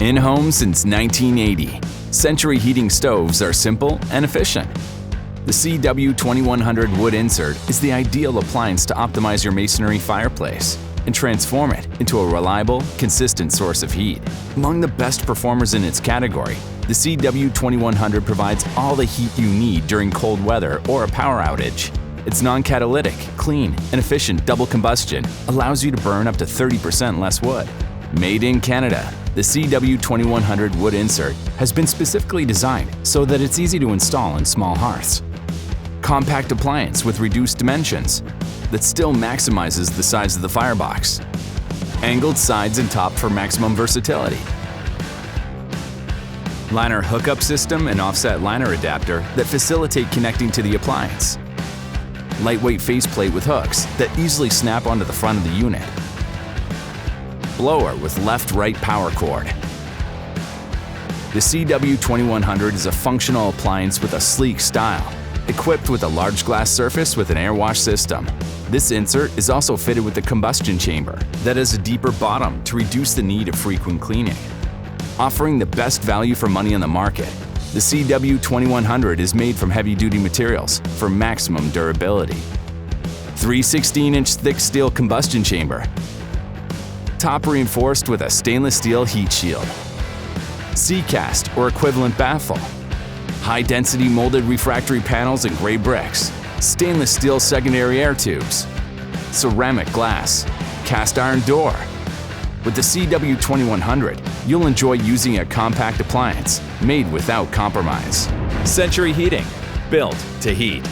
In home since 1980, Century heating stoves are simple and efficient. The CW2100 wood insert is the ideal appliance to optimize your masonry fireplace and transform it into a reliable, consistent source of heat. Among the best performers in its category, the CW2100 provides all the heat you need during cold weather or a power outage. Its non-catalytic, clean, and efficient double combustion allows you to burn up to 30% less wood. Made in Canada, the CW2100 wood insert has been specifically designed so that it's easy to install in small hearths. Compact appliance with reduced dimensions that still maximizes the size of the firebox. Angled sides and top for maximum versatility. Liner hookup system and offset liner adapter that facilitate connecting to the appliance. Lightweight faceplate with hooks that easily snap onto the front of the unit. Blower with left-right power cord. The CW2100 is a functional appliance with a sleek style, equipped with a large glass surface with an air wash system. This insert is also fitted with a combustion chamber that has a deeper bottom to reduce the need of frequent cleaning. Offering the best value for money on the market, the CW2100 is made from heavy-duty materials for maximum durability. 3 16-inch thick steel combustion chamber. Top reinforced with a stainless steel heat shield. C-cast or equivalent baffle. High-density molded refractory panels and gray bricks. Stainless steel secondary air tubes. Ceramic glass. Cast iron door. With the CW2100, you'll enjoy using a compact appliance made without compromise. Century Heating, built to heat.